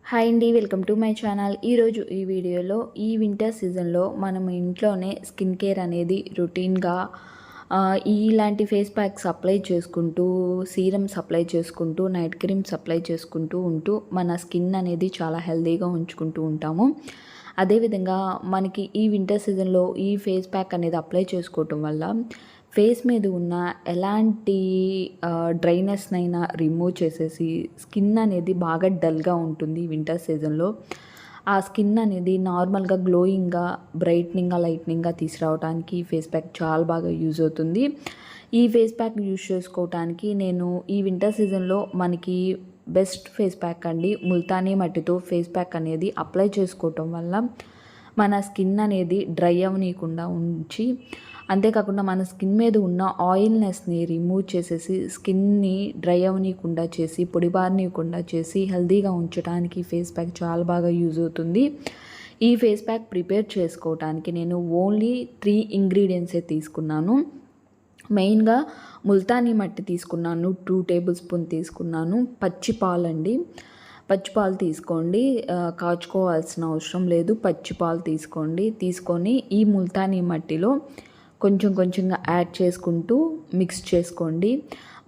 Hi అండి, welcome to my channel. ఈరోజు ఈ వీడియోలో ఈ వింటర్ సీజన్లో మనం ఇంట్లోనే స్కిన్ కేర్ అనేది రొటీన్గా ఇలాంటి ఫేస్ ప్యాక్స్ అప్లై చేసుకుంటూ, సీరమ్స్ అప్లై చేసుకుంటూ, నైట్ క్రీమ్స్ అప్లై చేసుకుంటూ మన స్కిన్ అనేది చాలా హెల్తీగా ఉంచుకుంటూ ఉంటాము. అదేవిధంగా మనకి ఈ వింటర్ సీజన్లో ఈ ఫేస్ ప్యాక్ అనేది అప్లై చేసుకోవటం వల్ల ఫేస్ మీద ఉన్న ఎలాంటి డ్రైనెస్నైనా రిమూవ్ చేసేసి స్కిన్ అనేది బాగా డల్గా ఉంటుంది వింటర్ సీజన్లో. ఆ స్కిన్ అనేది నార్మల్గా గ్లోయింగ్గా, బ్రైట్నింగ్గా, లైట్నింగ్గా తీసుకురావడానికి ఈ ఫేస్ ప్యాక్ చాలా బాగా యూజ్ అవుతుంది. ఈ ఫేస్ ప్యాక్ యూజ్ చేసుకోవటానికి నేను ఈ వింటర్ సీజన్లో మనకి బెస్ట్ ఫేస్ ప్యాక్ అండి, ముల్తానీ మట్టితో ఫేస్ ప్యాక్ అనేది అప్లై చేసుకోవటం వల్ల మన స్కిన్ అనేది డ్రై అవ్వనీయకుండా ఉంచి, అంతేకాకుండా మన స్కిన్ మీద ఉన్న ఆయిల్నెస్ని రిమూవ్ చేసేసి, స్కిన్ని డ్రై అవ్వనీయకుండా చేసి, పొడిబారనీయకుండా చేసి హెల్తీగా ఉంచడానికి ఫేస్ ప్యాక్ చాలా బాగా యూజ్ అవుతుంది. ఈ ఫేస్ ప్యాక్ ప్రిపేర్ చేసుకోవడానికి నేను ఓన్లీ 3 ఇంగ్రీడియంట్సే తీసుకున్నాను. మెయిన్గా ముల్తానీ మట్టి తీసుకున్నాను, 2 టేబుల్ స్పూన్ తీసుకున్నాను. పచ్చి పాలండి, పచ్చి పాలు తీసుకోండి, కాచుకోవాల్సిన అవసరం లేదు. పచ్చి పాలు తీసుకొని ఈ ముల్తానీ మట్టిలో కొంచెంగా యాడ్ చేసుకుంటూ మిక్స్ చేసుకోండి.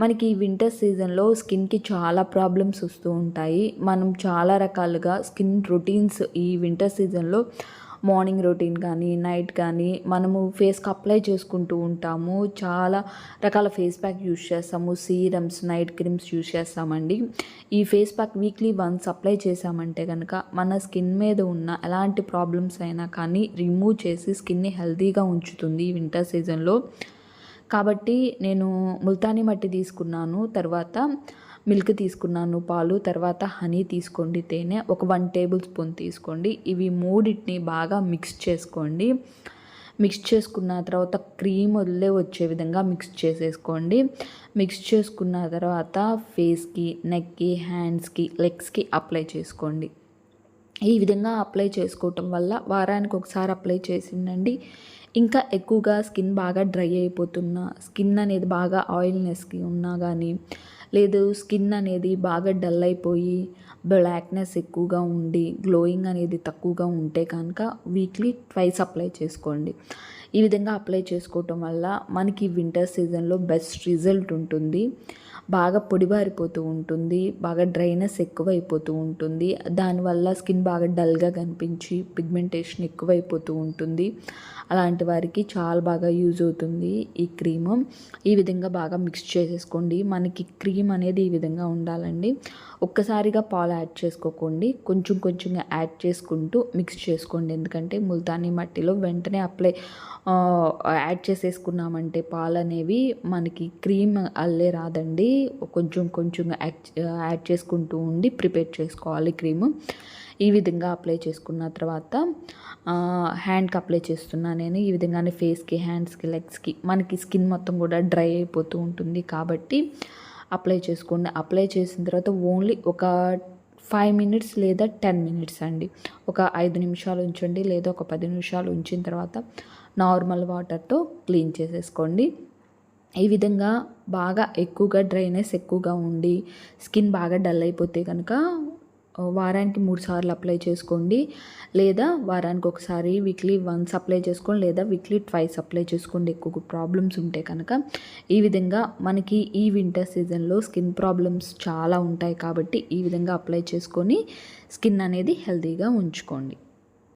మనకి ఈ వింటర్ సీజన్లో స్కిన్కి చాలా ప్రాబ్లమ్స్ వస్తూ ఉంటాయి. మనం చాలా రకాలుగా స్కిన్ రొటీన్స్ ఈ వింటర్ సీజన్లో మార్నింగ్ రొటీన్ కానీ, నైట్ కానీ మనము ఫేస్కి అప్లై చేసుకుంటూ ఉంటాము. చాలా రకాల ఫేస్ ప్యాక్ యూజ్ చేస్తాము, సీరమ్స్, నైట్ క్రీమ్స్ యూజ్ చేస్తామండి. ఈ face pack weekly once apply చేసామంటే కనుక మన స్కిన్ మీద ఉన్న ఎలాంటి ప్రాబ్లమ్స్ అయినా కానీ రిమూవ్ చేసి స్కిన్ని హెల్తీగా ఉంచుతుంది ఈ వింటర్ సీజన్లో. కాబట్టి నేను ముల్తానీ మట్టి తీసుకున్నాను, తర్వాత మిల్క్ తీసుకున్నాను, పాలు, తర్వాత హనీ తీసుకోండి, తేనె ఒక 1 టేబుల్ స్పూన్ తీసుకోండి. ఇవి మూడింటిని బాగా మిక్స్ చేసుకోండి. మిక్స్ చేసుకున్న తర్వాత క్రీమ్ వచ్చే విధంగా మిక్స్ చేసేసుకోండి. మిక్స్ చేసుకున్న తర్వాత ఫేస్కి, నెక్కి, హ్యాండ్స్కి, లెగ్స్కి అప్లై చేసుకోండి. ఈ విధంగా అప్లై చేసుకోవటం వల్ల వారానికి ఒకసారి అప్లై చేసిండండి. ఇంకా ఎక్కువగా స్కిన్ బాగా డ్రై అయిపోతున్నా, స్కిన్ అనేది బాగా ఆయిల్నెస్కి ఉన్నా కానీ, లేదు స్కిన్ అనేది బాగా డల్ అయిపోయి బ్లాక్నెస్ ఎక్కువగా ఉండి గ్లోయింగ్ అనేది తక్కువగా ఉంటే కనుక వీక్లీ 2 అప్లై చేసుకోండి. ఈ విధంగా అప్లై చేసుకోవటం వల్ల మనకి వింటర్ సీజన్లో బెస్ట్ రిజల్ట్ ఉంటుంది. బాగా పొడిబారిపోతూ ఉంటుంది, బాగా డ్రైనెస్ ఎక్కువైపోతూ ఉంటుంది. దానివల్ల స్కిన్ బాగా డల్గా కనిపించి పిగ్మెంటేషన్ ఎక్కువైపోతూ ఉంటుంది. అలాంటి వారికి చాలా బాగా యూజ్ అవుతుంది ఈ క్రీము. ఈ విధంగా బాగా మిక్స్ చేసేసుకోండి. మనకి క్రీమ్ అనేది ఈ విధంగా ఉండాలండి. ఒక్కసారిగా పాలు యాడ్ చేసుకోకండి, కొంచెంగా యాడ్ చేసుకుంటూ మిక్స్ చేసుకోండి. ఎందుకంటే ముల్తానీ మట్టిలో వెంటనే యాడ్ చేసేసుకున్నామంటే పాలు అనేవి మనకి క్రీమ్ అల్లే రాదండి. కొంచెంగా యాడ్ చేసుకుంటూ ఉండి ప్రిపేర్ చేసుకోవాలి క్రీము. ఈ విధంగా అప్లై చేసుకున్న తర్వాత హ్యాండ్కి అప్లై చేస్తున్నాను నేను. ఈ విధంగానే ఫేస్కి, హ్యాండ్స్కి, లెగ్స్కి, మనకి స్కిన్ మొత్తం కూడా డ్రై అయిపోతూ ఉంటుంది కాబట్టి అప్లై చేసుకోండి. అప్లై చేసిన తర్వాత ఓన్లీ ఒక 5 మినిట్స్ లేదా 10 మినిట్స్ అండి, ఒక 5 నిమిషాలు ఉంచండి, లేదా ఒక 10 నిమిషాలు ఉంచిన తర్వాత నార్మల్ వాటర్తో క్లీన్ చేసేసుకోండి. ఈ విధంగా బాగా ఎక్కువగా డ్రైనెస్ ఎక్కువగా ఉండి స్కిన్ బాగా డల్ అయిపోతే కనుక వారానికి 3 సార్లు అప్లై చేసుకోండి, లేదా వారానికి ఒకసారి వీక్లీ వన్స్ అప్లై చేసుకోండి, లేదా వీక్లీ 2 అప్లై చేసుకోండి ఎక్కువ ప్రాబ్లమ్స్ ఉంటే కనుక. ఈ విధంగా మనకి ఈ వింటర్ సీజన్లో స్కిన్ ప్రాబ్లమ్స్ చాలా ఉంటాయి కాబట్టి ఈ విధంగా అప్లై చేసుకొని స్కిన్ అనేది హెల్తీగా ఉంచుకోండి.